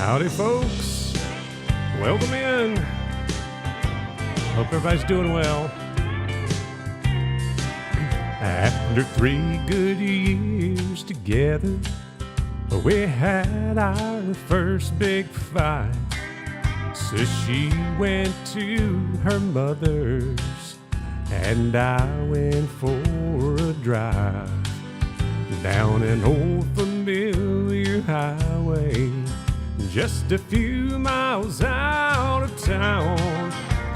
Howdy, folks. Welcome in. Hope everybody's doing well. After 3 good years together, we had our first big fight. So she went to her mother's, and I went for a drive down an old familiar highway, just a few miles out of town,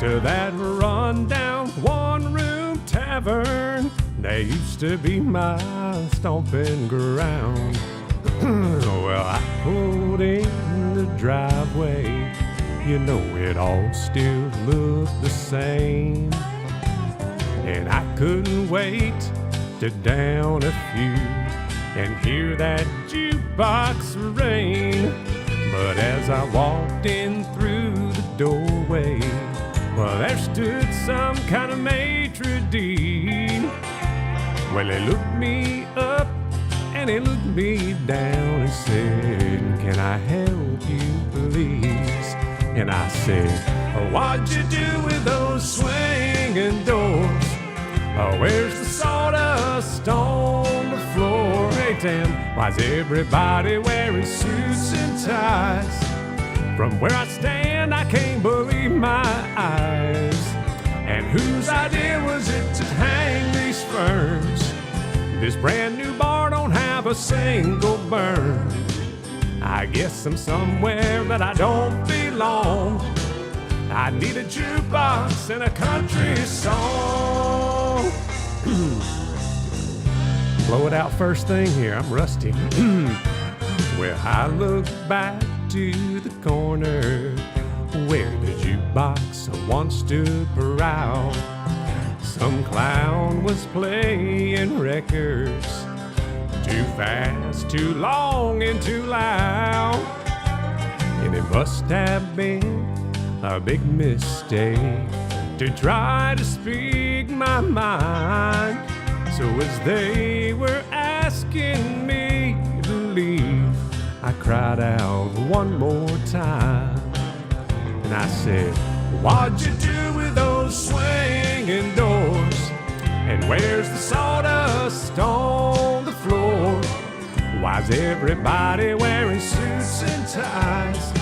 to that rundown one-room tavern that used to be my stomping ground. Well, I pulled in the driveway, you know it all still looked the same, and I couldn't wait to down a few and hear that jukebox ring. But as I walked in through the doorway, well, there stood some kind of maitre d'. Well, he looked me up and he looked me down and said, "Can I help you, please?" And I said, "What'd you do with those swinging doors? Where's the sawdust on the floor? Hey, Tim, why's everybody wearing suits and ties? From where I stand, I can't believe my eyes. And whose idea was it to hang these ferns? This brand new bar don't have a single burn. I guess I'm somewhere that I don't belong. I need a jukebox and a country song." Blow it out first thing here, I'm rusty. Well, I look back to the corner where the jukebox once stood proud. Some clown was playing records, too fast, too long, and too loud. And it must have been a big mistake to try to speak my mind. So as they were asking me to leave, I cried out one more time, and I said, "What'd you do with those swinging doors? And where's the sawdust on the floor? Why's everybody wearing suits and ties?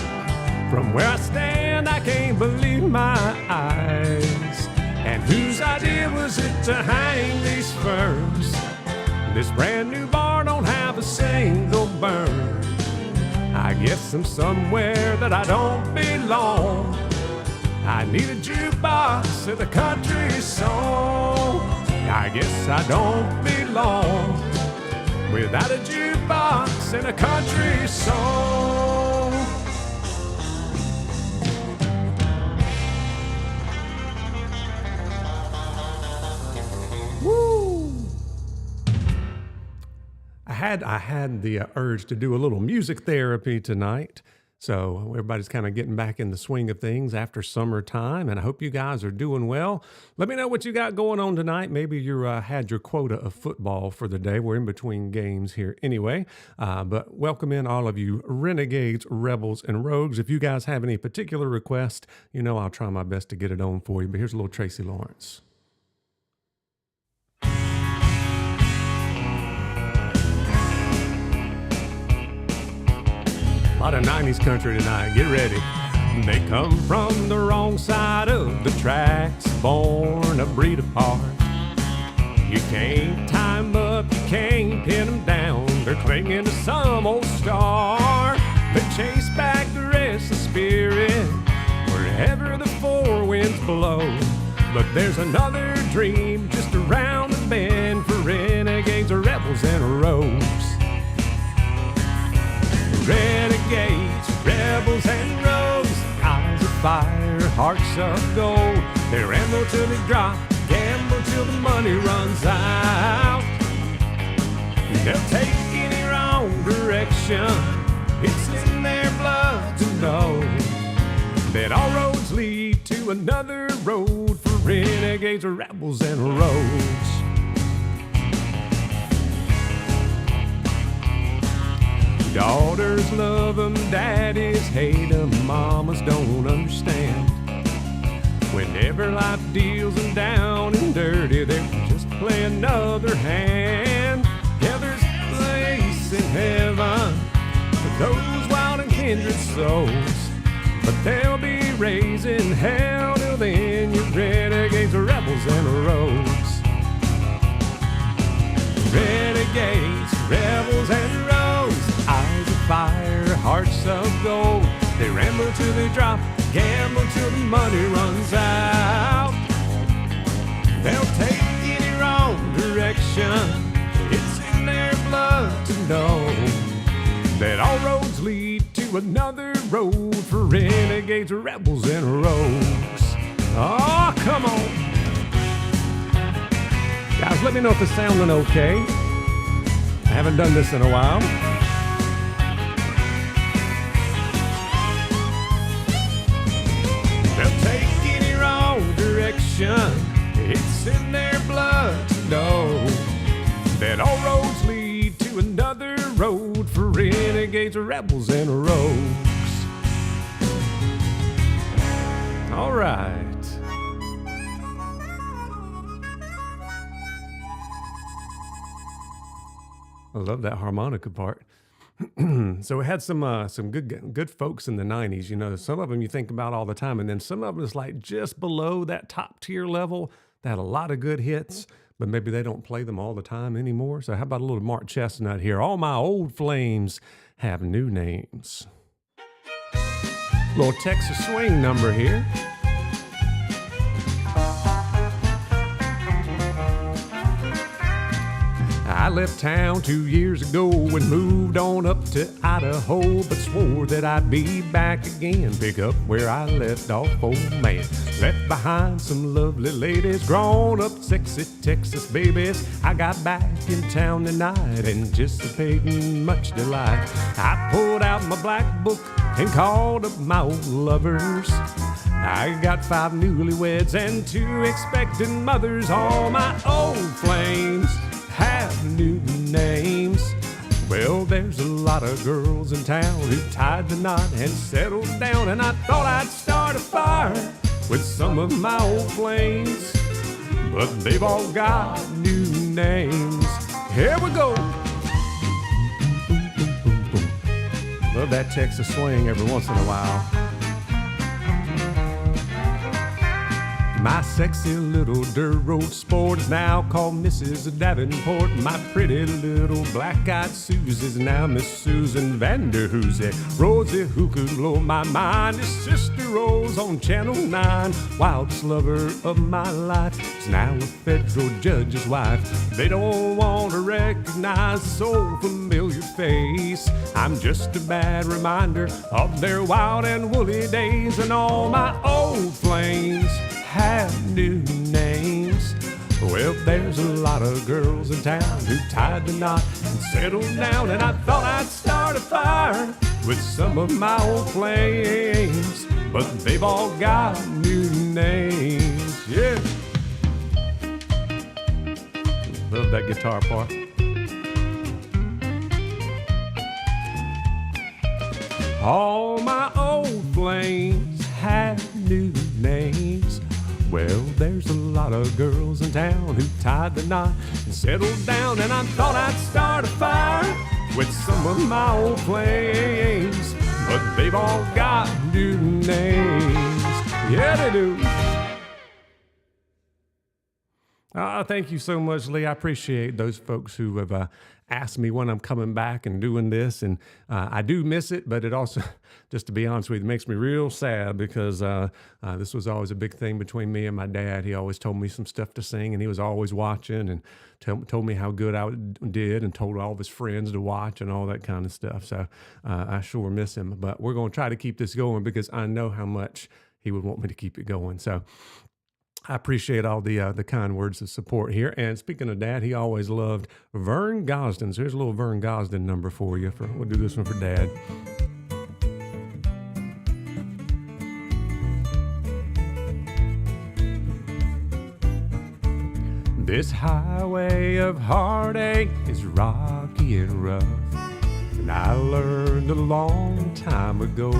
From where I stand, I can't believe my eyes. And whose idea was it to hang these ferns? This brand new bar don't have a single burn. I guess I'm somewhere that I don't belong. I need a jukebox and a country song. I guess I don't belong without a jukebox and a country song." Woo! I had the urge to do a little music therapy tonight. So everybody's kind of getting back in the swing of things after summertime, and I hope you guys are doing well. Let me know what you got going on tonight. Maybe you had your quota of football for the day. We're in between games here anyway. But welcome in all of you renegades, rebels, and rogues. If you guys have any particular request, you know I'll try my best to get it on for you. But here's a little Tracy Lawrence. A lot of 90s country tonight, get ready. They come from the wrong side of the tracks, born a breed apart. You can't tie 'em up, you can't pin 'em down. They're clinging to some old star. They chase back the restless spirit wherever the four winds blow. But there's another dream just around the bend for renegades, rebels, and rogues. Renegades, rebels, and rogues, eyes of fire, hearts of gold. They ramble till they drop, gamble till the money runs out. They'll take any wrong direction, it's in their blood to know that all roads lead to another road for renegades, rebels, and rogues. Dog Daughters love 'em, daddies hate 'em, mamas don't understand. Whenever life deals them down and dirty, they just play another hand. Yeah, there's a place in heaven for those wild and kindred souls, but they'll be raising hell till then, you renegades, rebels, and rogues. Renegades, rebels, and rogues, eyes of fire, hearts of gold. They ramble till they drop, gamble till the money runs out. They'll take any wrong direction, it's in their blood to know that all roads lead to another road for renegades, rebels, and rogues. Oh, come on. Guys, let me know if it's sounding okay. I haven't done this in a while. They'll take any wrong direction, it's in their blood to know that all roads lead to another road for renegades, rebels, and rogues. All right. I love that harmonica part. So we had some good folks in the 90s. You know, some of them you think about all the time, and then some of them is like just below that top tier level that had a lot of good hits, but maybe they don't play them all the time anymore. So how about a little Mark Chestnut here? All my old flames have new names. Little Texas swing number here. I left town 2 years ago and moved on up to Idaho, but swore that I'd be back again, pick up where I left off, old man. Left behind some lovely ladies, grown up sexy Texas babies. I got back in town tonight, anticipating much delight. I pulled out my black book and called up my old lovers. I got 5 newlyweds and 2 expectant mothers. All my old flames have new names. Well, there's a lot of girls in town who tied the knot and settled down, and I thought I'd start a fire with some of my old flames, but they've all got new names. Here we go. Love that Texas swing every once in a while. My sexy little dirt road sport is now called Mrs. Davenport. My pretty little black-eyed Susie's now Miss Susan Vanderhoosie. Rosie, who could blow my mind, is Sister Rose on Channel 9. Wildest lover of my life is now a federal judge's wife. They don't want to recognize a so familiar face. I'm just a bad reminder of their wild and woolly days, and all my old flames have new names. Well, there's a lot of girls in town who tied the knot and settled down, and I thought I'd start a fire with some of my old flames, but they've all got new names. Yeah. Love that guitar part. All my old flames have new names. Well, there's a lot of girls in town who tied the knot and settled down, and I thought I'd start a fire with some of my old flames, but they've all got new names. Yeah, they do. Thank you so much, Lee. I appreciate those folks who have asked me when I'm coming back and doing this, and I do miss it, but it also, just to be honest with you, makes me real sad because this was always a big thing between me and my dad. He always told me some stuff to sing, and he was always watching and told me how good I did and told all of his friends to watch and all that kind of stuff. So I sure miss him, but we're going to try to keep this going because I know how much he would want me to keep it going. So I appreciate all the kind words of support here. And speaking of Dad, he always loved Vern Gosden. So here's a little Vern Gosden number for you. We'll do this one for Dad. This highway of heartache is rocky and rough. And I learned a long time ago,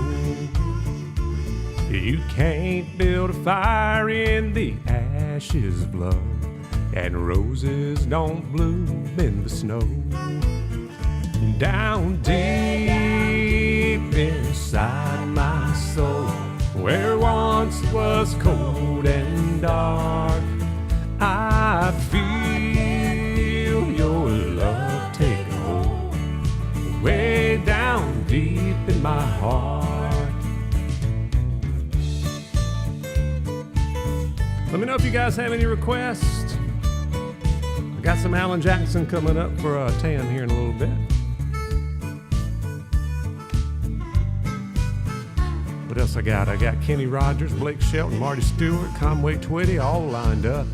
you can't build a fire in the ashes of love, and roses don't bloom in the snow. Down deep inside my soul, where once it was cold and dark, I feel your love take hold, way down deep in my heart. Let me know if you guys have any requests. I got some Alan Jackson coming up for a 10 here in a little bit. What else I got? I got Kenny Rogers, Blake Shelton, Marty Stewart, Conway Twitty, all lined up.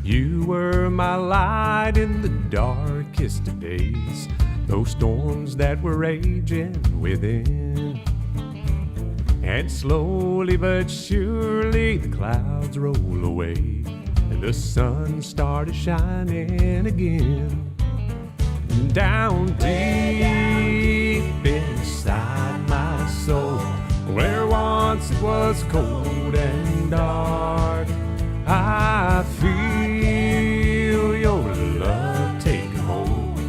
You were my light in the darkest of days, those storms that were raging within. And slowly but surely the clouds roll away, and the sun started shining again. Down deep inside my soul, where once it was cold and dark, I feel your love take hold,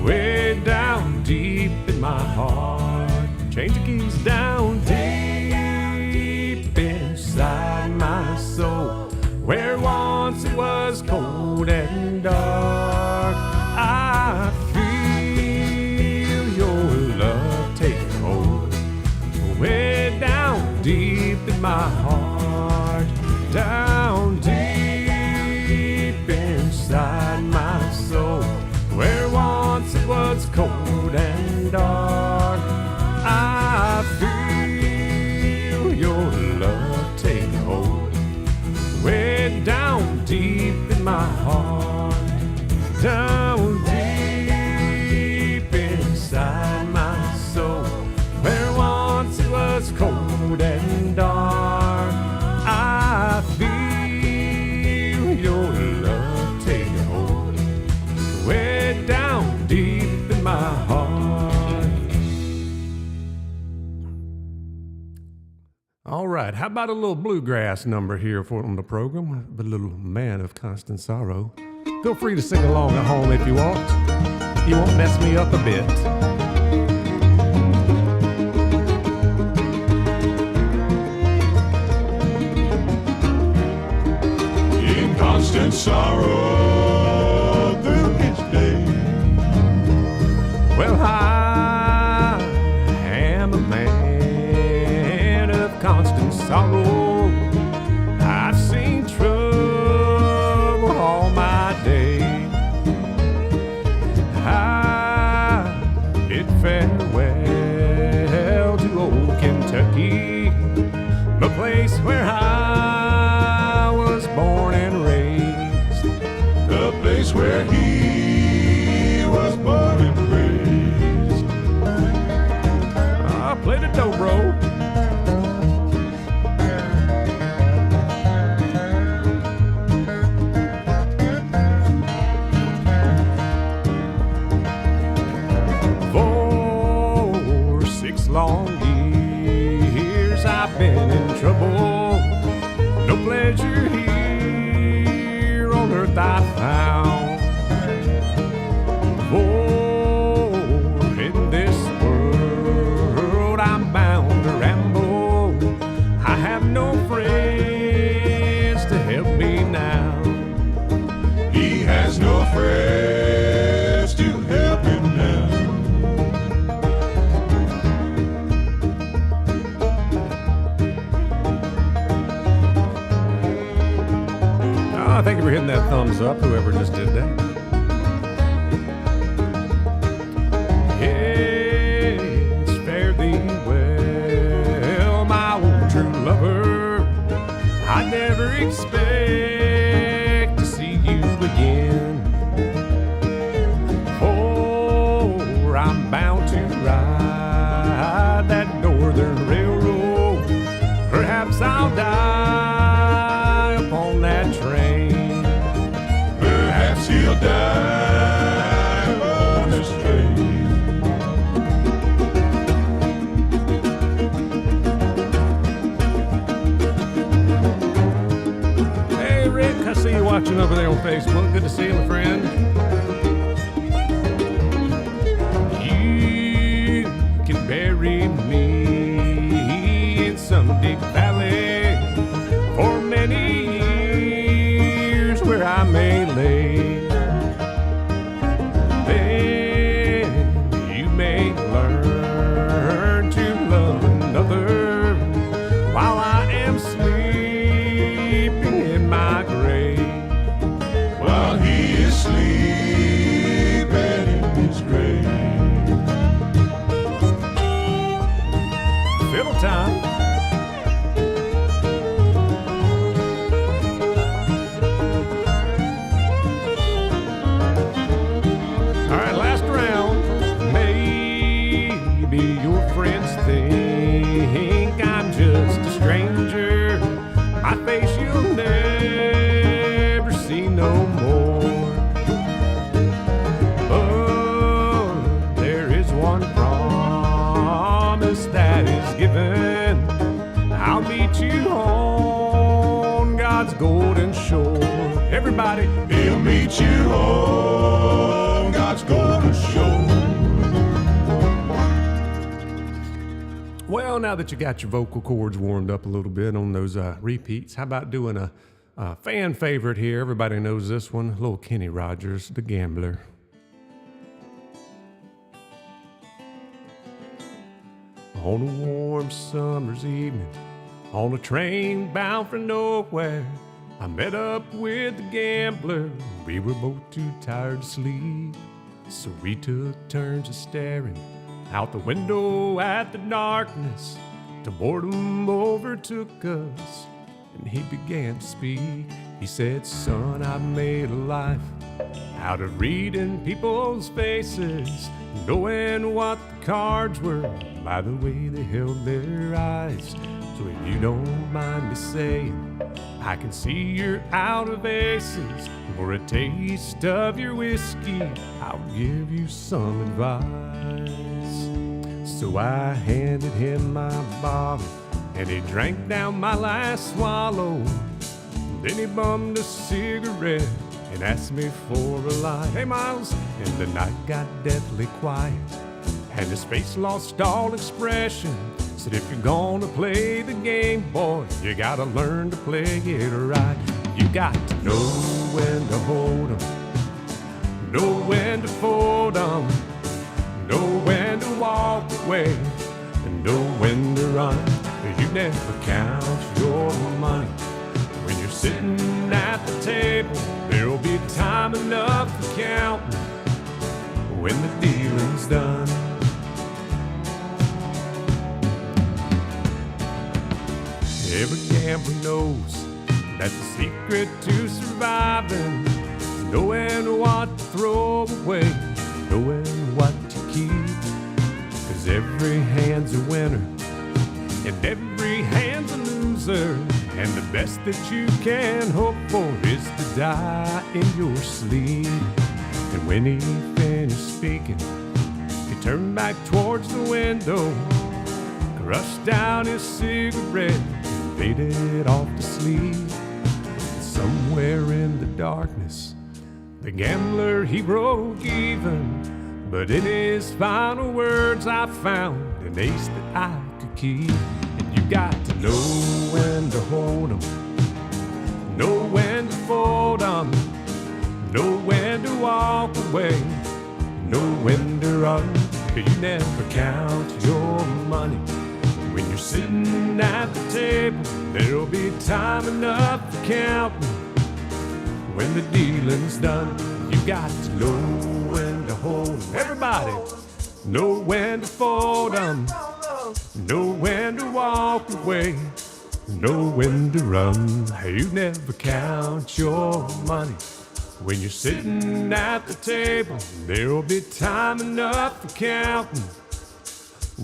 way down deep in my heart. Change the keys. Down deep inside my soul, where once it was cold and dark, I feel your love take hold, way down deep in my heart. Down deep inside my soul, where once it was cold and dark, I feel your love take hold, way down deep in my heart. Down deep inside my soul, where once it was cold and dark, I feel your love take hold, way down deep in my heart. All right, how about a little bluegrass number here on the program? The little Man of Constant Sorrow. Feel free to sing along at home if you want. You won't mess me up a bit. Constant sorrow through each day. Well, I am a man of constant sorrow. I've seen trouble all my day. I bid farewell to old Kentucky, the place where I was born and raised, The place where he was born and raised. I played a dobro. For 6 long years I've been in trouble. No pleasure here on earth I found. For in this world I'm bound to ramble. I have no friends to help me now. He has no friends to help him now. meet you on God's golden shore. Everybody, He'll meet you on God's golden shore. well, now that you got your vocal cords warmed up a little bit on those repeats, how about doing a fan favorite here? Everybody knows this one, little Kenny Rogers, The Gambler. On a warm summer's evening, on a train bound for nowhere, I met up with the gambler. We were both too tired to sleep, so we took turns of staring out the window at the darkness till boredom overtook us, and he began to speak. He said, son, I've made a life out of reading people's faces, knowing what the cards were by the way they held their eyes. So if you don't mind me saying, I can see you're out of aces. For a taste of your whiskey, I'll give you some advice. So I handed him my bottle, and he drank down my last swallow. Then he bummed a cigarette and asked me for a light. Hey, Miles, and the night got deathly quiet, and his face lost all expression. Said, if you're gonna play the game, boy, you gotta learn to play it right. You got to know when to hold 'em, know when to fold 'em, know when to walk away, and know when to run. You never count your money when you're sitting at the table. There'll be time enough for counting when the dealing's done. Every gambler knows that's the secret to surviving, knowing what to throw away, knowing what to keep. 'Cause every hand's a winner and every hand's a loser, and the best that you can hope for is to die in your sleep. And when he finished speaking, he turned back towards the window, crushed down his cigarette, faded off to sleep. Somewhere in the darkness, the gambler, he broke even. But in his final words, I found an ace that I could keep. And you got to know when to hold 'em, know when to fold 'em, know when to walk away, know when to run. You never count your money when you're sitting at the table. There'll be time enough for counting when the dealing's done. You got to know when to hold 'em. Everybody, know when to fold 'em, know when to walk away, know when to run. You never count your money when you're sitting at the table. There'll be time enough for counting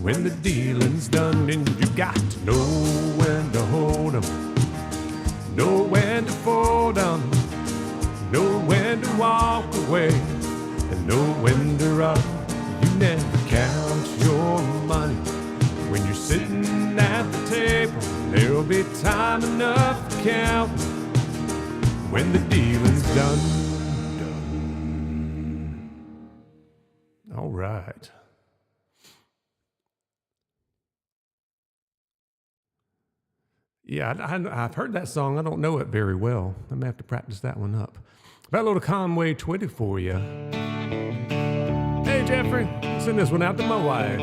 when the dealing's done. And you got to know when to hold 'em, know when to fold 'em, know when to walk away, and know when to run. You never count your money when you're sitting at the table. There'll be time enough for counting when the dealing's done. All right. Yeah, I've heard that song. I don't know it very well. I may have to practice that one up. Got a little Conway Twitty for you. Hey, Jeffrey, send this one out to my wife.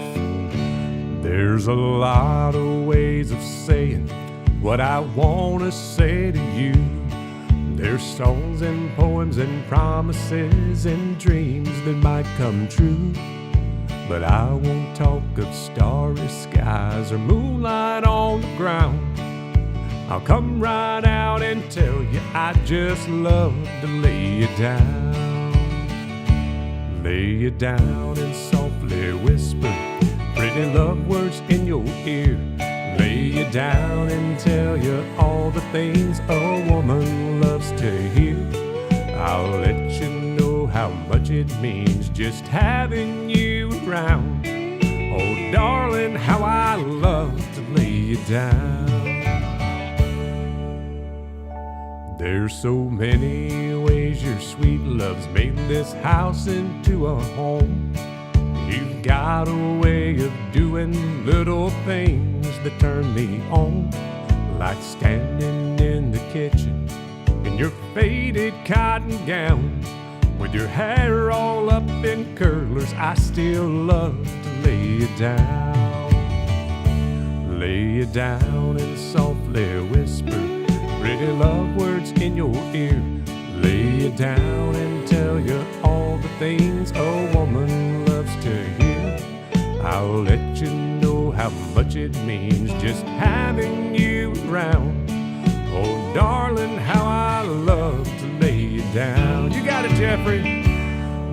There's a lot of ways of saying what I want to say to you. There's songs and poems and promises and dreams that might come true. But I won't talk of starry skies or moonlight on the ground. I'll come right out and tell you I just love to lay you down. Lay you down and softly whisper pretty love words in your ear. Lay you down and tell you all the things a woman loves to hear. I'll let you know how much it means just having you around. Oh, darling, how I love to lay you down. There's so many ways your sweet love's made this house into a home. You've got a way of doing little things that turn me on, like standing in the kitchen in your faded cotton gown, with your hair all up in curlers. I still love to lay you down, lay you down and softly whisper pretty love words in your ear, lay you down and tell you all the things a woman loves to hear. I'll let you know how much it means just having you around. Oh, darling, how I love to lay you down. You got it, Jeffrey.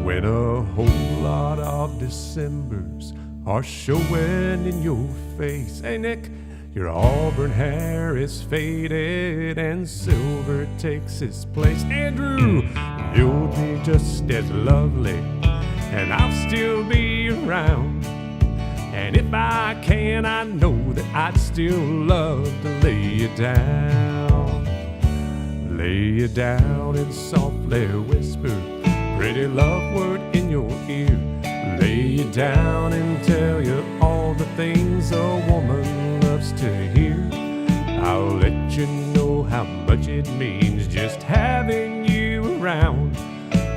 When a whole lot of Decembers are showing in your face. Hey, Nick, your auburn hair is faded and silver takes its place. Andrew, you'll be just as lovely and I'll still be around. And if I can, I know that I'd still love to lay you down, lay you down and softly whisper pretty love word in your ear, lay you down and tell you all the things a woman loves to hear. I'll let you know how much it means just having you around.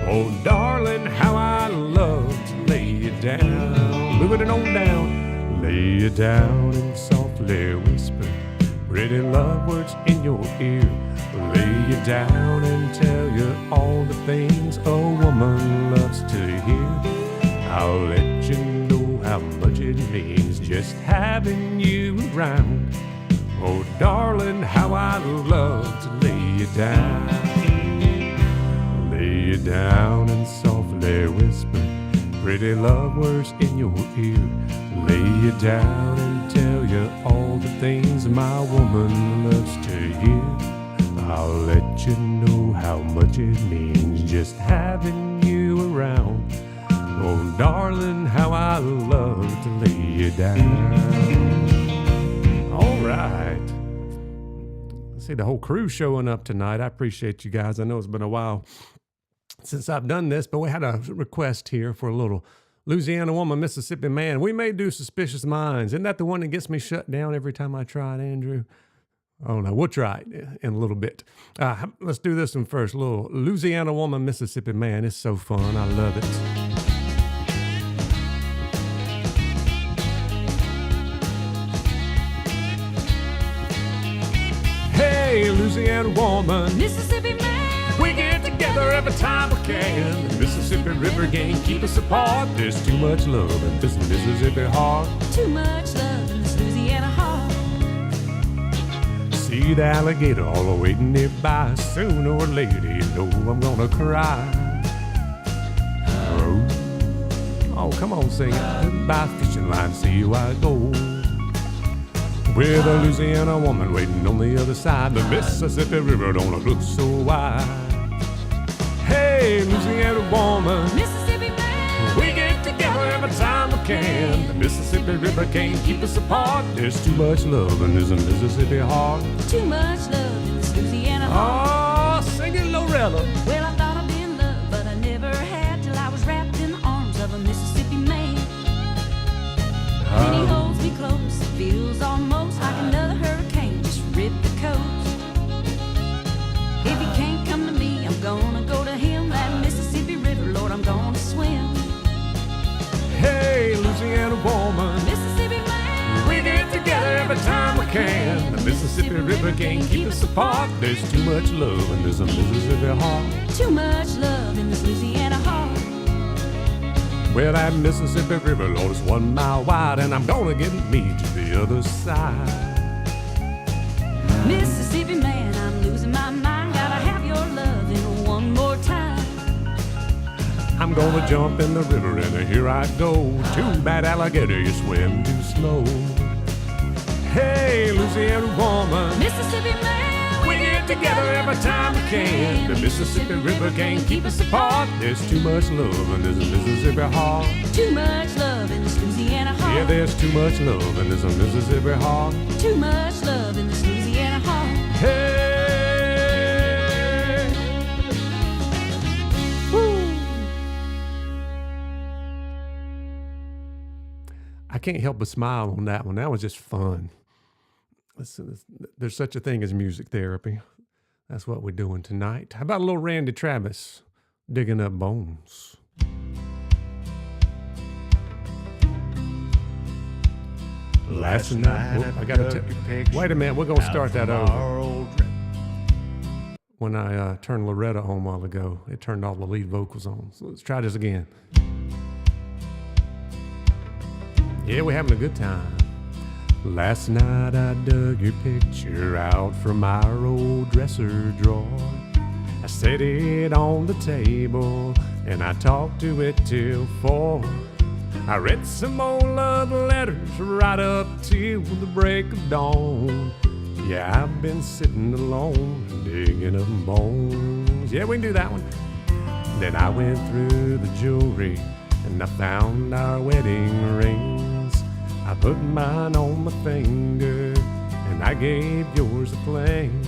Oh, darling, how I love to lay you down. Moving it on down. Lay you down and softly whisper pretty love words in your ear. Lay you down and tell you all the things a woman loves to hear. I'll let you know how much it means just having you around. Oh, darling, how I love to lay you down. Lay you down and softly whisper pretty love words in your ear. Lay you down and tell you all the things my woman loves to hear. I'll let you know how much it means just having you around. Oh, darling, how I love to lay you down. All right. I see the whole crew showing up tonight. I appreciate you guys. I know it's been a while since I've done this, but we had a request here for a little Louisiana Woman, Mississippi Man. We may do Suspicious Minds. Isn't that the one that gets me shut down every time I try it, Andrew? Oh, no, we'll try it in a little bit. Let's do this one first. A little Louisiana Woman, Mississippi Man. It's so fun. I love it. Hey, Louisiana woman, Mississippi man, we get together every time we can. The Mississippi River can't keep us apart. There's too much love in this Mississippi heart. too much love in this Louisiana heart. See the alligator all waiting nearby. Sooner or later, you know I'm gonna cry. Oh, come on, sing it. By fishing line, see you I go. With a Louisiana woman waiting on the other side. The Mississippi River don't look so wide. Hey, Louisiana woman, Mississippi man, we get together every time we can. The Mississippi River can't keep us apart. There's too much love in this Mississippi heart. too much love in this Louisiana heart. Oh, sing it, Loretta. Well, I thought I'd be in love, but I never had till I was wrapped in the arms of a Mississippi man. When he holds me close, it feels almost like another hurricane just ripped the coast. If he can't come to me, I'm gonna go to him. That Mississippi River, Lord, I'm gonna swim. Hey, Louisiana woman, Mississippi man, we get together every time we can. The Mississippi River can't keep us apart. There's too much love in this Mississippi heart. too much love in this Louisiana heart. Well, that Mississippi River, Lord, is 1 mile wide, and I'm gonna get me to the other side. Mississippi man, I'm losing my mind. Gotta have your loving one more time. I'm gonna jump in the river, and here I go. Too bad, alligator, you swim too slow. Hey, Louisiana woman, Mississippi man, we get together every time we can. The Mississippi River can't keep us apart. There's too much love in this Mississippi heart. too much love in this Louisiana heart. Yeah, there's too much love in this Mississippi heart. too much love in this Louisiana heart. Hey, I can't help but smile on that one. That was just fun. There's such a thing as music therapy. That's what we're doing tonight. How about a little Randy Travis, Digging Up Bones? Last night, I got to wait a minute, we're going to start that over. When I turned Loretta on a while ago, it turned all the lead vocals on. So let's try this again. Yeah, we're having a good time. Last night I dug your picture out from our old dresser drawer. I set it on the table and I talked to it till 4. I read some old love letters right up till the break of dawn. Yeah, I've been sitting alone, digging up bones. Yeah, we can do that one. Then I went through the jewelry and I found our wedding rings. I put mine on my finger and I gave yours a fling.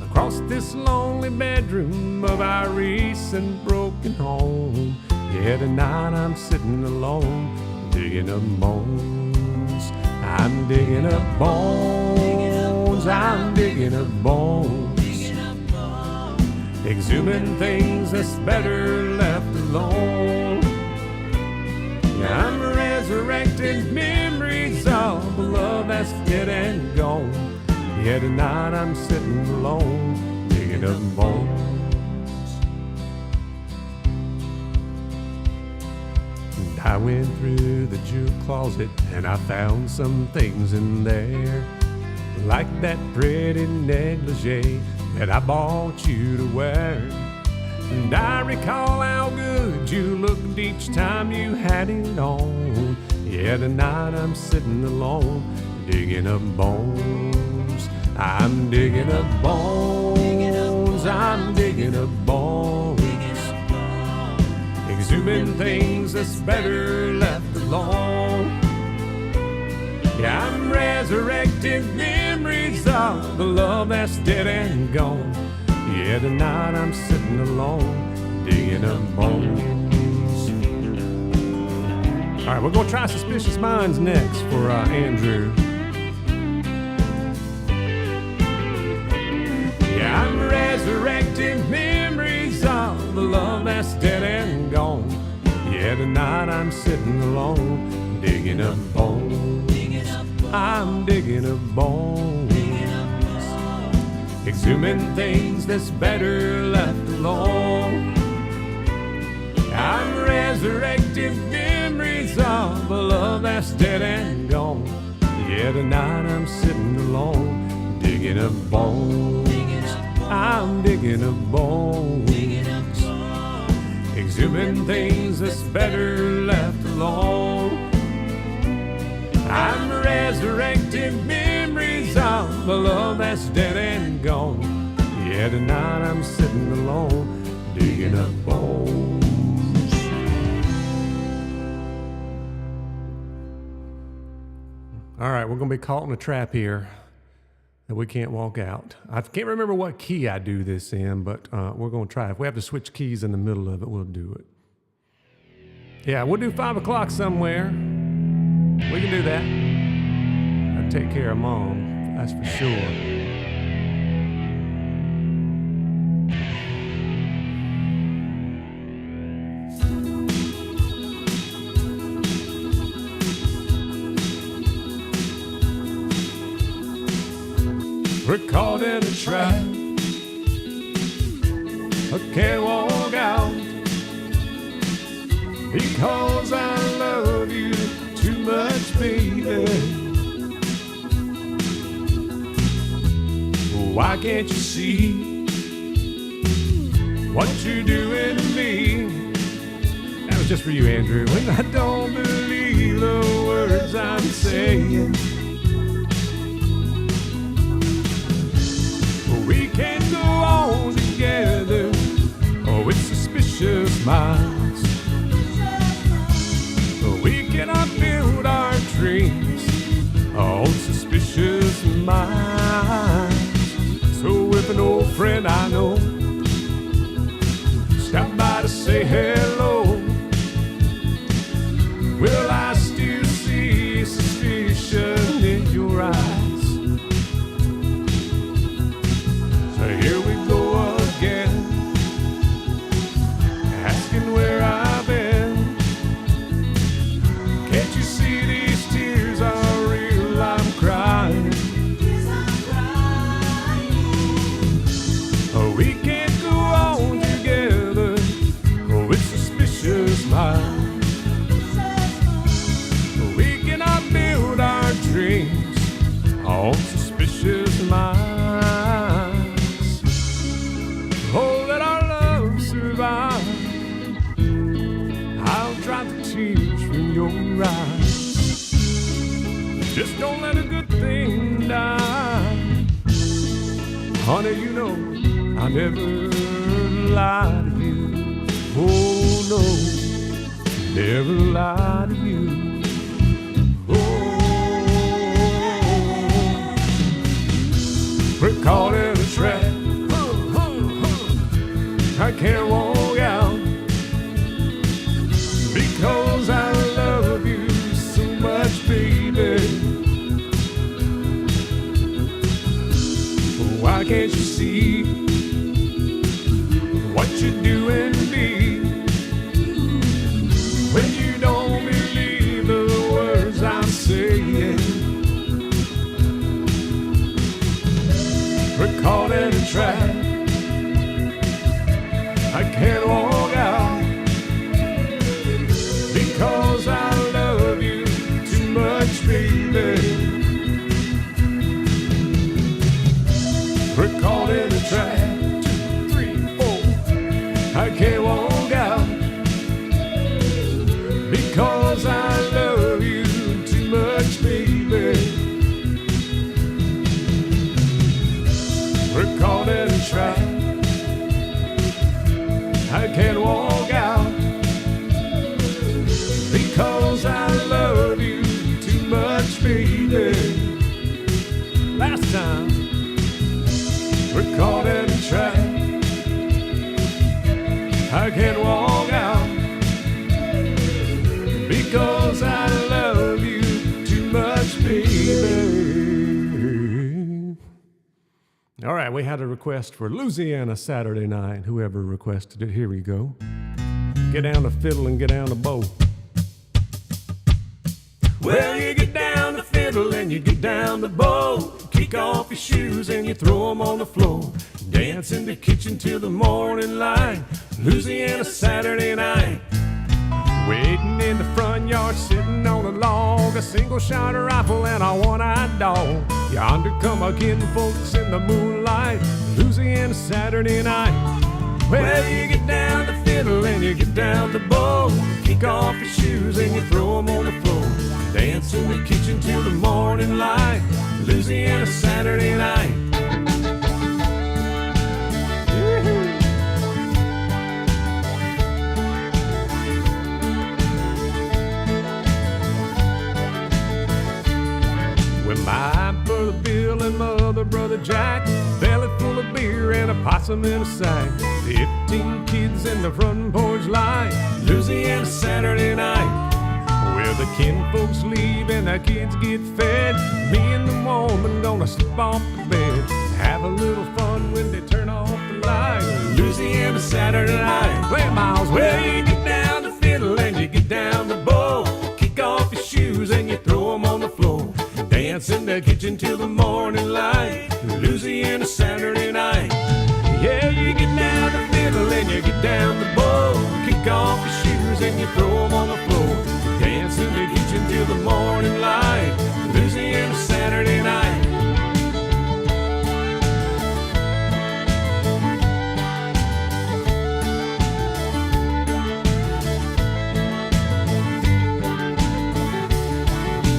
Across this lonely bedroom of our recent broken home. Yeah, tonight I'm sitting alone, digging up bones. I'm digging up bones. I'm digging up bones. Exhuming things that's better left alone. Yeah, I'm resurrecting memories of a love that's dead and gone. Yeah, tonight I'm sitting alone, digging up bones. And I went through the jewel closet and I found some things in there, like that pretty negligee that I bought you to wear. And I recall how good you looked each time you had it on. Yeah, tonight I'm sitting alone, digging up bones. I'm digging up bones. I'm digging up bones. Exhuming things that's better left alone. Yeah, I'm resurrecting memories of the love that's dead and gone. Yeah, tonight I'm sitting alone, digging up bones. All right, we're going to try Suspicious Minds next for Andrew. Yeah, I'm resurrecting memories of the love that's dead and gone. Yeah, tonight I'm sitting alone, digging up bones. I'm digging up bones. Exhuming things that's better left alone. I'm resurrecting memories of a love that's dead and gone. Yeah, tonight I'm sitting alone, digging up bones. I'm digging up bones. Exhuming things that's better left alone. I'm resurrecting memories of a love that's dead and gone. Yeah, tonight I'm sitting alone, digging up bones. All right, we're going to be caught in a trap here that we can't walk out. I can't remember what key I do this in, but we're going to try. If we have to switch keys in the middle of it, we'll do it. Yeah, we'll do 5 o'clock somewhere. We can do that. I'd take care of Mom, that's for sure. We're caught in a trap. I can't walk out because I love you too much, baby. Why can't you see what you're doing to me? That was just for you, Andrew. When I don't believe the words I'm saying, we can go on together with suspicious minds. We cannot build our dreams on suspicious minds. So if an old friend I know stop by to say hello, will I still see Can't you see these tears are real? I'm crying. Oh, we can't go on together with suspicious minds. We cannot build our dreams on suspicious minds. Oh, let our love survive. I'll dry the tears from your eyes. Just don't let a good thing die. Honey, you know I never lie to you. Oh no, never lie to you. Oh, we're caught in a trap. I can't walk out because I love you so much, baby. Why can't you see what you're doing to me when you don't believe the words I'm saying? We're caught in a trap. I can't walk out because I love you too much, baby. We're caught in a trap. 2, 3, 4. I can't walk out because I love you too much, baby. We're caught in a trap. I can't walk out because I love you too much, baby. Last time, we're caught in a trap. I can't walk out because I love you too much, baby. All right, we had a request for Louisiana Saturday Night. Whoever requested it, here we go. Get down the fiddle and get down the bow. Well, you get down the fiddle and you get down the bow. Kick off your shoes and you throw them on the floor. Dance in the kitchen till the morning light. Louisiana Saturday Night. Waiting in the front yard, sitting on a log, a single-shot rifle and a one-eyed dog. Yonder come again, folks, in the moonlight. Louisiana Saturday Night. Well, you get down the fiddle and you get down the bow. Kick off your shoes and you throw them on the floor. Dance in the kitchen till the morning light. Louisiana Saturday Night. With my brother Bill and my other brother Jack, belly full of beer and a possum in a sack. 15 kids in the front porch light. Louisiana Saturday Night. Where the kinfolks leave and the kids get fed. Me and the woman gonna slip off the bed. Have a little fun when they turn off the light. Louisiana Saturday Night. Play Miles. Well, you get down the fiddle and you get down the bow. Kick off your shoes and you throw them on the floor. Dance in the kitchen till the morning light. Louisiana Saturday Night. Yeah, you get down the fiddle and you get down the bow. Kick off your shoes and you throw them on the floor. Dance in the kitchen till the morning light. Louisiana Saturday Night.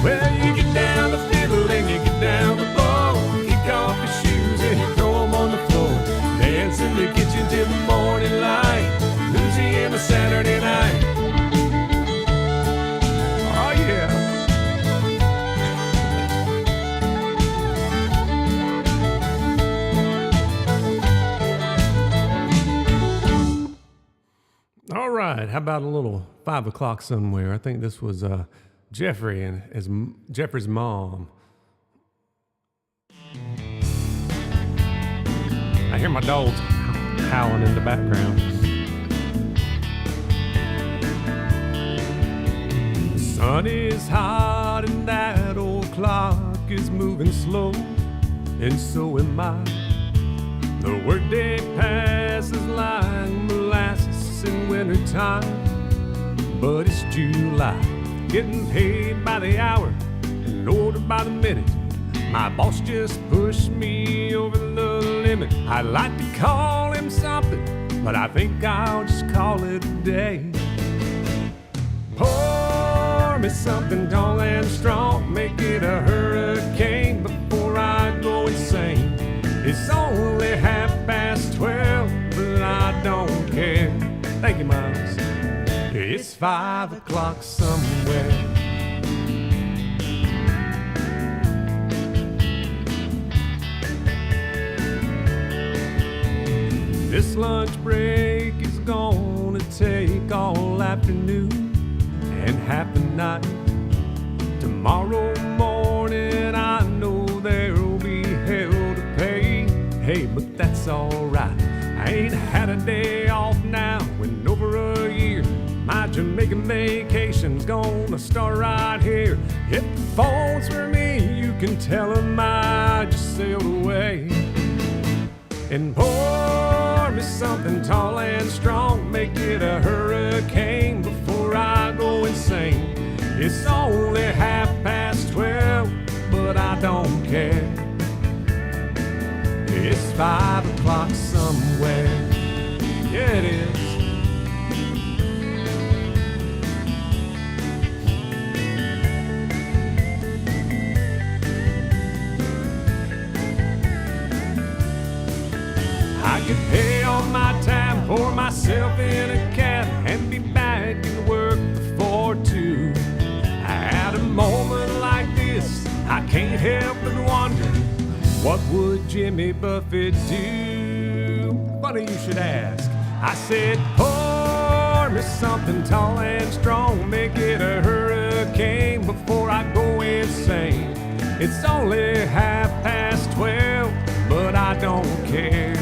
Well, you get down the fiddle and you get down the bow. Kick off your shoes and you throw them on the floor. Dance in the kitchen till the morning light. Louisiana Saturday Night. Oh yeah. All right, how about a little 5 o'clock somewhere? I think this was Jeffrey and Jeffrey's mom. I hear my dogs howling in the background. Money's hot and that old clock is moving slow, and so am I. The workday passes like molasses in wintertime, but it's July, getting paid by the hour and ordered by the minute. My boss just pushed me over the limit. I'd like to call him something, but I think I'll just call it a day. Pour me something tall and strong, make it a hurricane before I go insane. It's only 12:30, but I don't care. Thank you, Miles. It's 5 o'clock somewhere. This lunch break is gonna take all afternoon and half the night. Tomorrow morning I know there'll be hell to pay. Hey, but that's alright. I ain't had a day off now in over a year. My Jamaican vacation's gonna start right here. If the phone's for me, you can tell 'em I just sailed away. And pour me something tall and strong, make it a hurricane before I go insane. It's only 12:30, but I don't care. It's 5 o'clock somewhere. Yeah, it is. I could pay all my time, pour myself in a cab, and be back in work before 2. At a moment like this, I can't help but wonder, what would Jimmy Buffett do? Funny you should ask. I said, pour me something tall and strong, make it a hurricane before I go insane. It's only 12:30, but I don't care.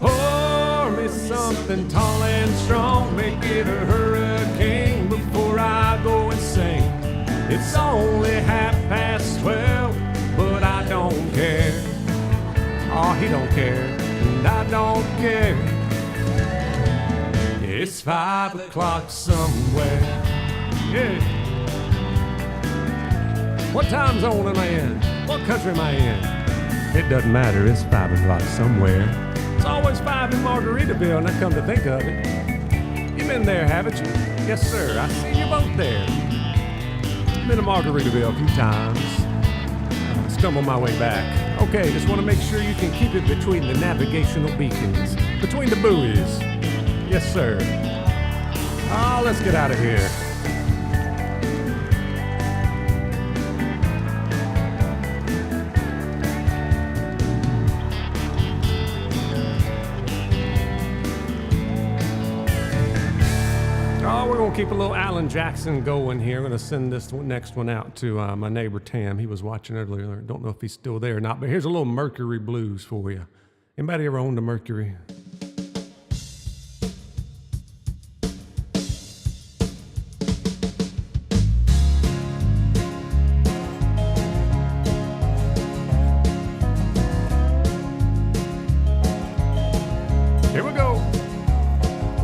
Pour me something tall and strong, make it a hurricane before I go insane. It's only 12:30, but I don't care. Oh, he don't care, and I don't care. It's 5 o'clock somewhere. Yeah. What time zone am I in? What country am I in? It doesn't matter, it's 5 o'clock somewhere. It's always 5 in Margaritaville, and I come to think of it. You've been there, haven't you? Yes, sir. I see you both there. Been to Margaritaville a few times. Stumbled my way back. Okay, just want to make sure you can keep it between the navigational beacons, between the buoys. Yes, sir. Oh, let's get out of here. We're going to keep a little Alan Jackson going here. I'm going to send this next one out to my neighbor Tam. He was watching earlier. Don't know if he's still there or not, but here's a little Mercury blues for you. Anybody ever owned a Mercury? Here we go.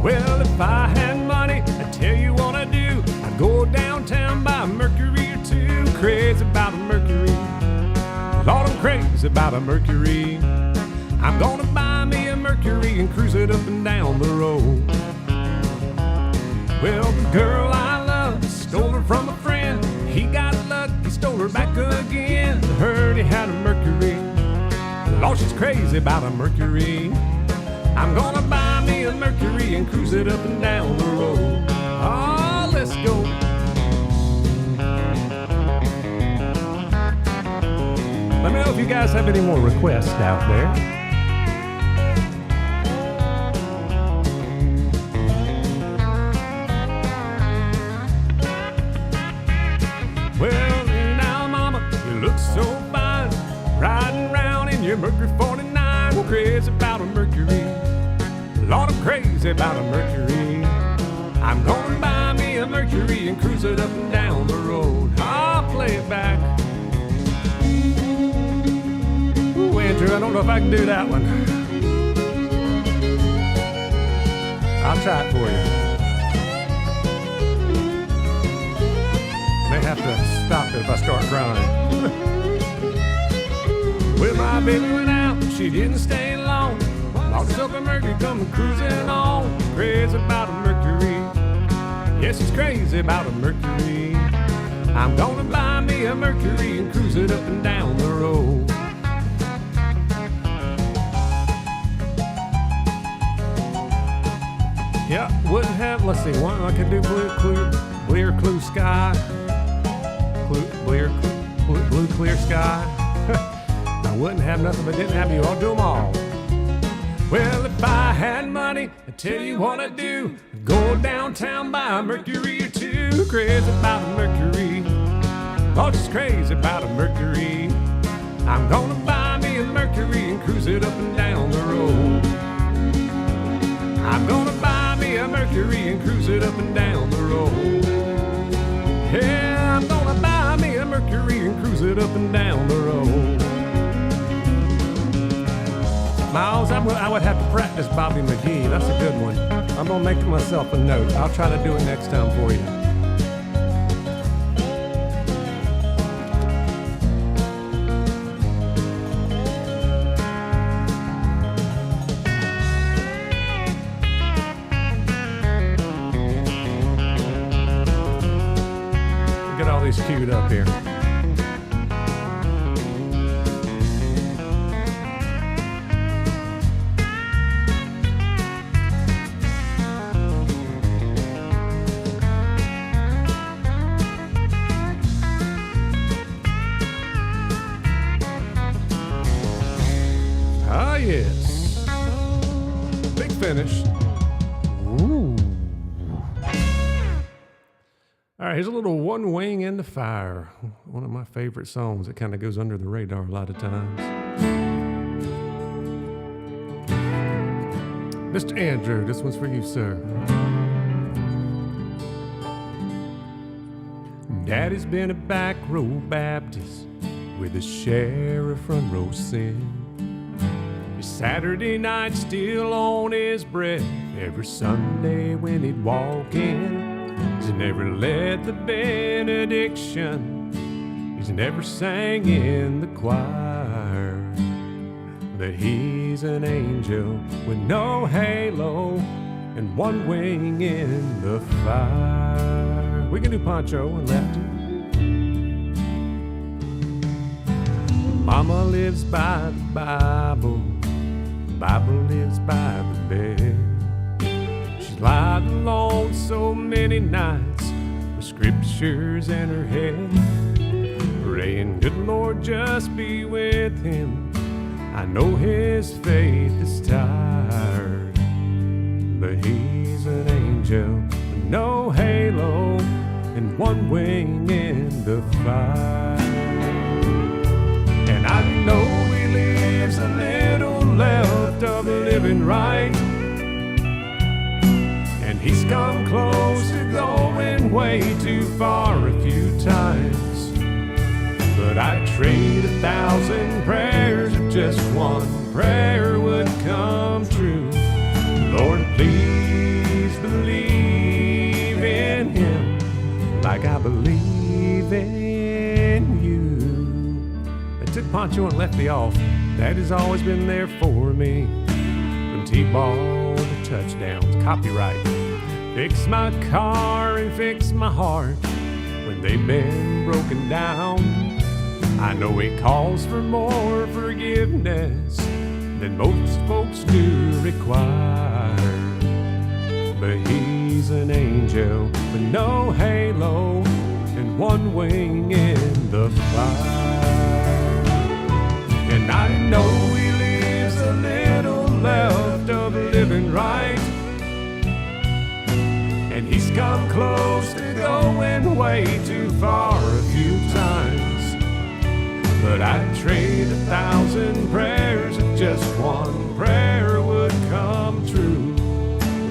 Well, if I had money, I'd tell you what I do. I'd go downtown, buy a Mercury or two. Crazy about a Mercury. Lord, I'm crazy about a Mercury. I'm gonna buy me a Mercury and cruise it up and down the road. Well, the girl I love stole her from a friend. He got lucky, stole her back again. Heard he had a Mercury. Lord, she's crazy about a Mercury. I'm gonna buy me a Mercury and cruise it up and down the road. Oh, let's go. Let me know if you guys have any more requests out there. Well, now, mama, you look so fine, riding around in your Mercury 49. Well, crazy about a Mercury. Lord, I'm crazy about a Mercury. I'm gonna buy me a Mercury and cruising up and down the road. I'll play it back. Ooh, Andrew, I don't know if I can do that one. I'll try it for you. May have to stop it if I start crying. Well, my baby went out, she didn't stay long. Bought herself a Mercury, coming cruising on. Crazy about a Mercury. Yes, she's crazy about a Mercury. I'm gonna buy me a Mercury and cruise it up and down the road. Yeah, wouldn't have, let's see, one I could do blue clear sky. Blue clear sky. I wouldn't have nothing but didn't have you. I'll do them all. Well, if I had money, I'd tell you what I'd do. I'd go downtown, buy a Mercury or two. Crazy about a Mercury. Oh, just crazy about a Mercury. I'm gonna buy me a Mercury and cruise it up and down the road. I'm gonna buy me a Mercury and cruise it up and down the road. Yeah, I'm gonna buy me a Mercury and cruise it up and down the road. Miles, I would have to practice Bobby McGee. That's a good one. I'm gonna make myself a note. I'll try to do it next time for you. Get all these queued up here. Ah, yes. Big finish. Ooh. All right, here's a little One Wing in the Fire. One of my favorite songs. It kind of goes under the radar a lot of times. Mr. Andrew, this one's for you, sir. Daddy's been a back row Baptist with a share of front row sin. Saturday night still on his breath every Sunday when he'd walk in. He's never led the benediction. He's never sang in the choir. But he's an angel with no halo and one wing in the fire. We can do Pancho and Lefty. Mama lives by the Bible. Bible lives by the bed. She's lied alone so many nights with scriptures in her head, praying, good Lord, just be with him. I know his faith is tired, but he's an angel with no halo and one wing in the fire. And I know he lives a little left of living right, and he's come close to going way too far a few times. But I'd trade 1,000 prayers if just one prayer would come true. Lord, please believe in him like I believe in you. They took Pancho and Lefty off. Daddy's always been there for me, from T-ball to touchdowns. Copyright. Fix my car and fix my heart when they've been broken down. I know he calls for more forgiveness than most folks do require, but he's an angel with no halo and one wing in the fire. And I know he leaves a little left of living right, and he's come close to going way too far a few times. But I'd trade 1,000 prayers if just one prayer would come true.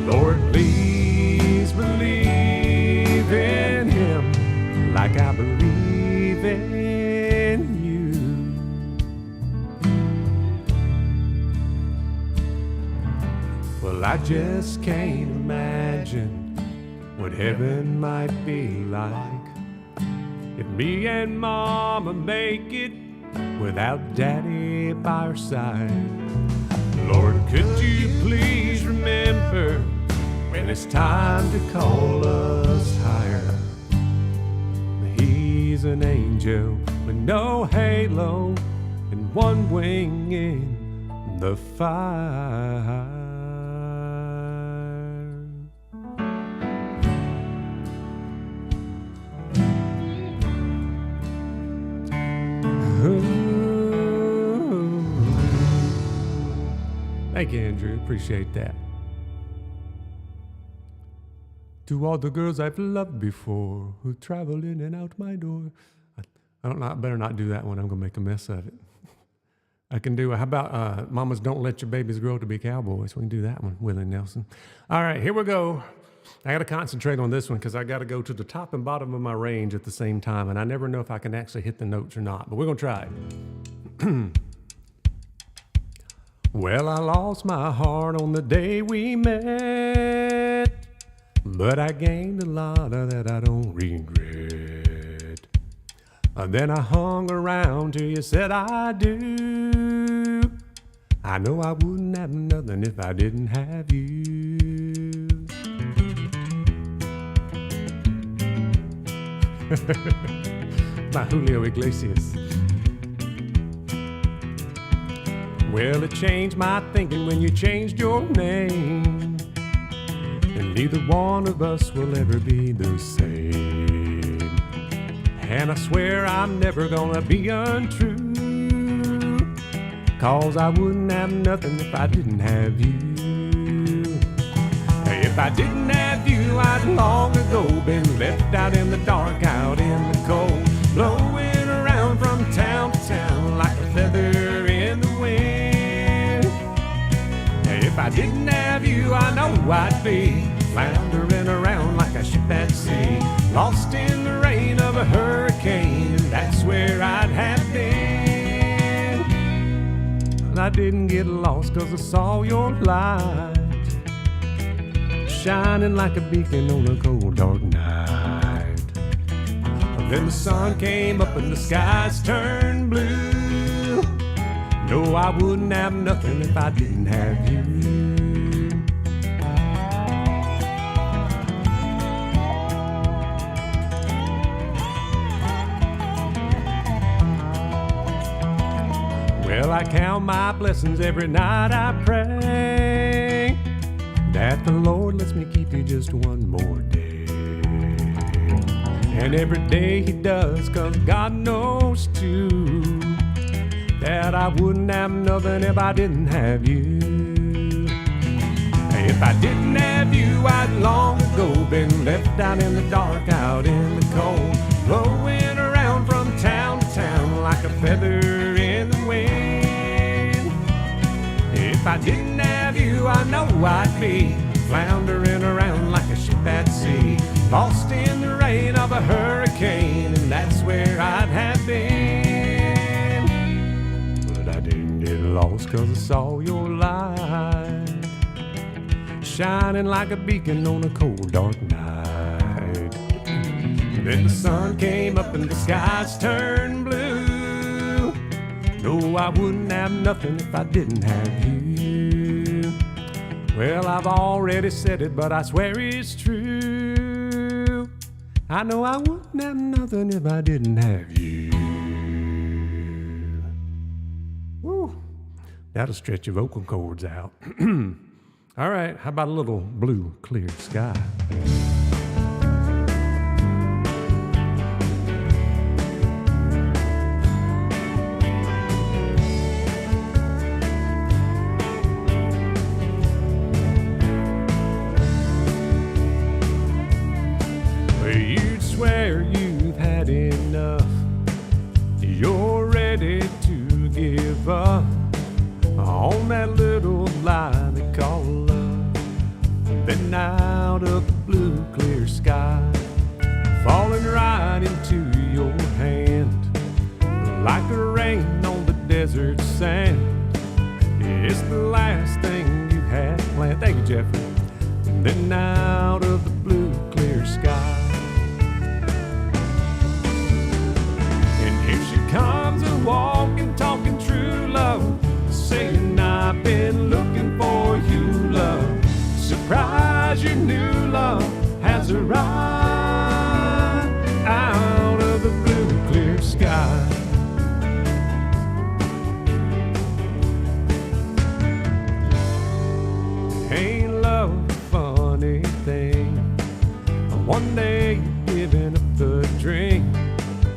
Lord, please believe in him I believe in you. Well, I just can't imagine what heaven might be like if me and Mama make it without Daddy by our side. Lord, could you please remember when it's time to call us higher? He's an angel with no halo and one wing in the fire. Thank you, Andrew. Appreciate that. To all the girls I've loved before who traveled in and out my door. I don't know. I better not do that one. I'm going to make a mess of it. I can do, how about Mamas Don't Let Your Babies Grow to Be Cowboys? We can do that one, Willie Nelson. All right, here we go. I got to concentrate on this one because I got to go to the top and bottom of my range at the same time, and I never know if I can actually hit the notes or not, but we're going to try it. Well, I lost my heart on the day we met, but I gained a lot of that I don't regret. Then I hung around till you said I do. I know I wouldn't have nothing if I didn't have you. By Julio Iglesias. Well, it changed my thinking when you changed your name, and neither one of us will ever be the same. And I swear I'm never gonna be untrue, 'cause I wouldn't have nothing if I didn't have you. If I didn't have you, I'd long ago been left out in the dark, out in the cold, blowing around from town to town like a feather in the wind. If I didn't have you, I know I'd be floundering around like a ship at sea, lost in the rain of a hurricane, and that's where I'd have been. But I didn't get lost 'cause I saw your light shining like a beacon on a cold, dark night. Then the sun came up and the skies turned blue. No, I wouldn't have nothing if I didn't have you. Well, I count my blessings every night I pray that the Lord lets me keep you just one more day. And every day He does, 'cause God knows too that I wouldn't have nothing if I didn't have you. If I didn't have you, I'd long ago been left out in the dark, out in the cold, blowing around from town to town like a feather in the wind. If I didn't have you, I know I'd be floundering around like a ship at sea, lost in the rain of a hurricane, and that's where I'd have been. But I didn't get lost 'cause I saw your light shining like a beacon on a cold, dark night. Then the sun came up and the skies turned blue. No, I wouldn't have nothing if I didn't have you. Well, I've already said it, but I swear it's true. I know I wouldn't have nothing if I didn't have you. Woo. That'll stretch your vocal cords out. All right, how about a little blue, clear sky? You'd swear you've had enough. You're ready to give up on that little lie they call love. Then out of the blue, clear sky, falling right into desert sand. It's the last thing you had planned. Thank you, Jeffrey. And then out of the blue, clear sky, and here she comes a walking, talking true love, saying I've been looking for you, love. Surprise, your new love has arrived out of the blue, clear sky. Ain't love a funny thing? One day you're giving up the drink,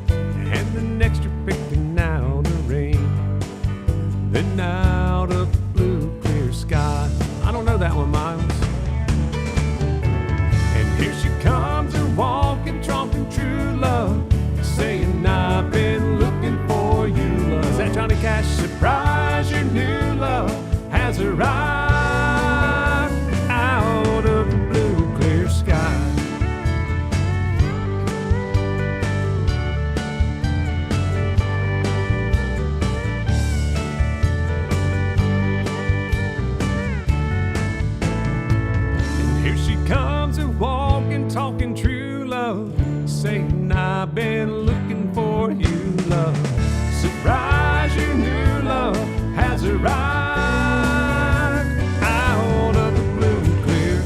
and the next you're picking out a ring. Then out of the blue, clear sky. I don't know that one, Miles. And here she comes, a walking, tromping true love, saying I've been looking for you, love. Is that Johnny Cash? Surprise, your new love has arrived out of the blue, clear sky. Comes a walking, talking true love, saying I've been looking for you, love. Surprise, your new love has arrived out of the blue, clear.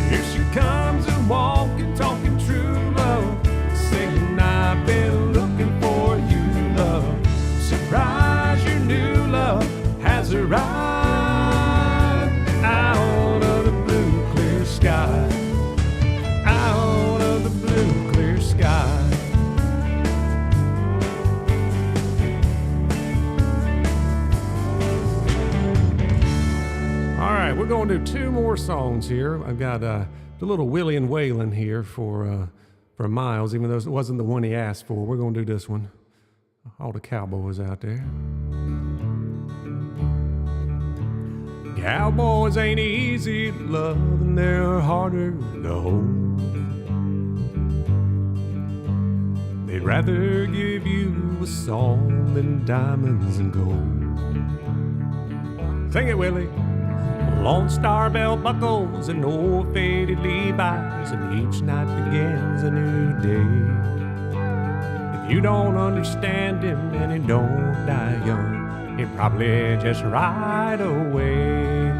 Here she comes a walking, talking true love, saying I've been looking for you, love. Surprise, your new love has arrived out of the blue, clear sky. Out of the blue, clear sky. All right, we're going to do two more songs here. I've got the little Willie and Waylon here for Miles, even though it wasn't the one he asked for. We're going to do this one. All the cowboys out there. Cowboys ain't easy to love, and they're harder to hold. They'd rather give you a song than diamonds and gold. Sing it, Willie. Lone Star belt buckles and old faded Levi's, and each night begins a new day. If you don't understand him and he don't die young, he'll probably just ride away.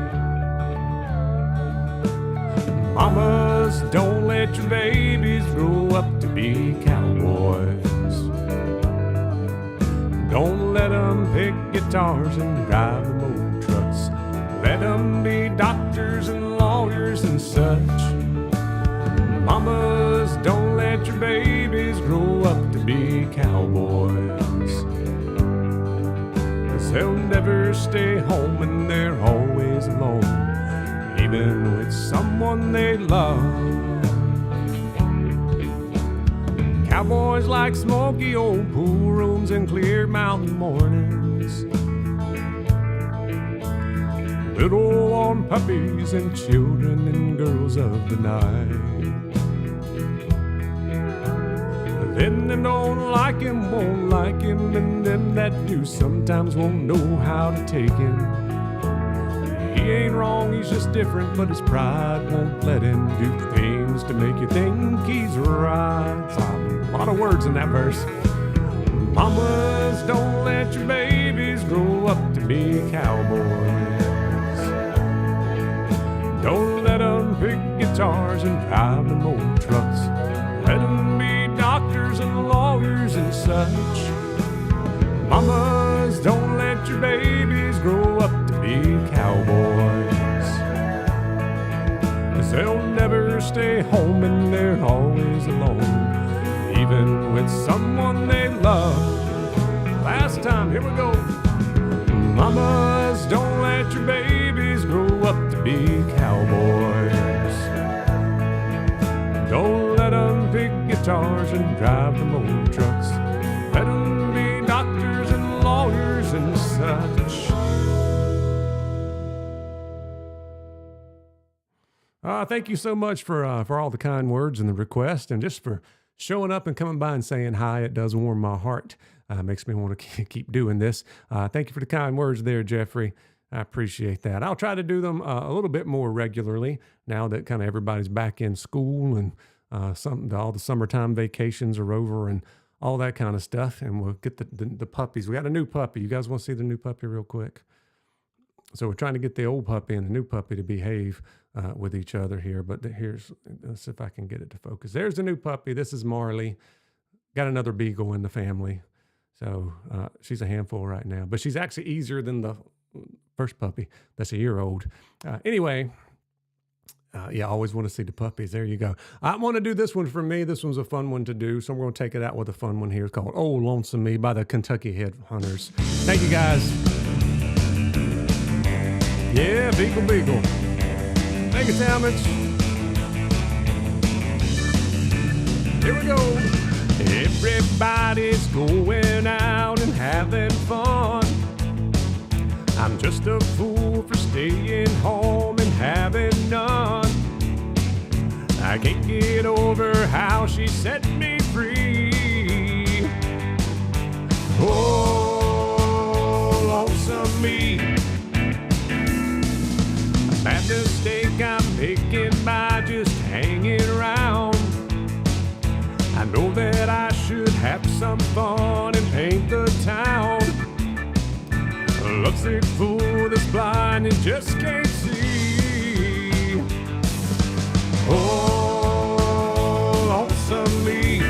Mamas, don't let your babies grow up to be cowboys. Don't let them pick guitars and drive them old trucks. Let them be doctors and lawyers and such. Mamas, don't let your babies grow up to be cowboys. 'Cause they'll never stay home and they're always alone, even with someone they love. Cowboys like smoky old pool rooms and clear mountain mornings, little warm puppies and children and girls of the night. Then them don't like him, won't like him, and them that do sometimes won't know how to take him. He ain't wrong, he's just different, but his pride won't let him do things to make you think he's right. A lot of words in that verse. Mamas, don't let your babies grow up to be cowboys. Don't let them pick guitars and drive them old trucks. Let them be doctors and lawyers and such. Mamas, don't let your babies grow up to be cowboys. 'Cause they'll never stay home and they're always alone, even with someone they love. Last time, here we go. Mamas, don't let your babies grow up to be cowboys. Don't let them pick guitars and drive them old trucks. Let them be doctors and lawyers and such. Thank you so much for all the kind words and the request, and just for showing up and coming by and saying hi. It does warm my heart. Makes me want to keep doing this. Thank you for the kind words there, Jeffrey. I appreciate that. I'll try to do them a little bit more regularly now that kind of everybody's back in school and all the summertime vacations are over and all that kind of stuff. And we'll get the puppies. We got a new puppy. You guys want to see the new puppy real quick? So we're trying to get the old puppy and the new puppy to behave with each other here. But let's see if I can get it to focus. There's the new puppy. This is Marley. Got another beagle in the family. So she's a handful right now. But she's actually easier than the first puppy that's a year old. Anyway, I always want to see the puppies. There you go. I want to do this one for me. This one's a fun one to do. So we're going to take it out with a fun one here. It's called Oh Lonesome Me by the Kentucky Headhunters. Thank you, guys. Yeah, Beagle Beagle. Thank you, Talmadge. Here we go. Everybody's going out and having fun. I'm just a fool for staying home and having none. I can't get over how she set me free. Oh, lonesome me. A bad mistake I'm making by just hanging around. I know that I should have some fun and paint the town. A lovesick fool that's blind and just can't see. Oh, lonesome me.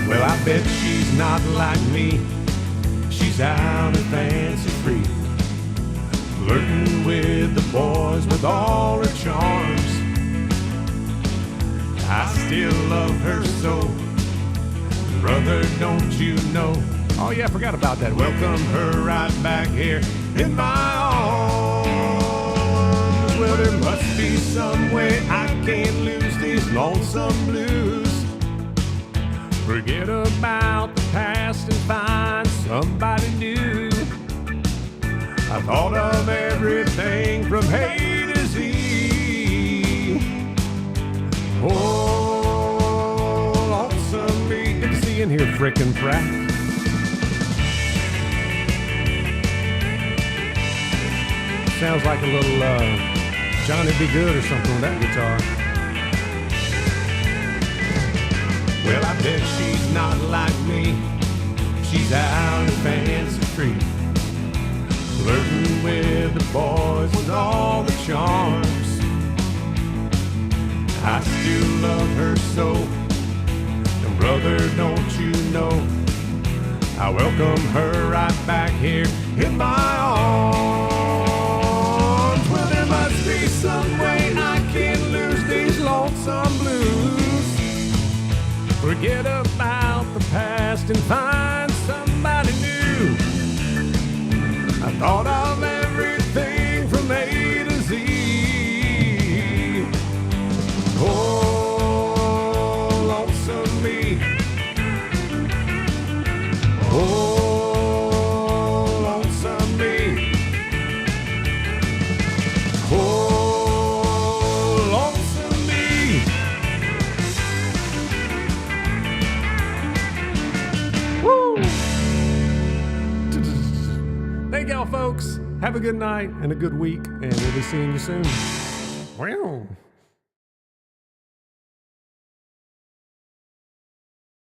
Well, I bet she's not like me. She's out and fancy free, flirting with the boys with all her charms. I still love her so, brother, don't you know? Oh yeah, I forgot about that. Welcome her right back here in my arms. Well, there must be some way I can't lose these lonesome blues. Forget about the past and find somebody new. I thought of everything from A to Z. Oh, lonesome me. Good to see you in here, frickin' frack. Sounds like a little Johnny B. Good or something on that guitar. Well, I bet she's not like me. She's out and fancy free, flirting with the boys with all the charms. I still love her so, and brother, don't you know, I welcome her right back here in my arms. Well, there must be some way I can lose these lonesome blues. Forget about the past and find somebody new. I thought of everything from A to Z. Oh, lonesome me. Oh, lonesome me. Oh, lonesome me. Woo! Thank y'all, folks. Have a good night and a good week, and we'll be seeing you soon. Wow.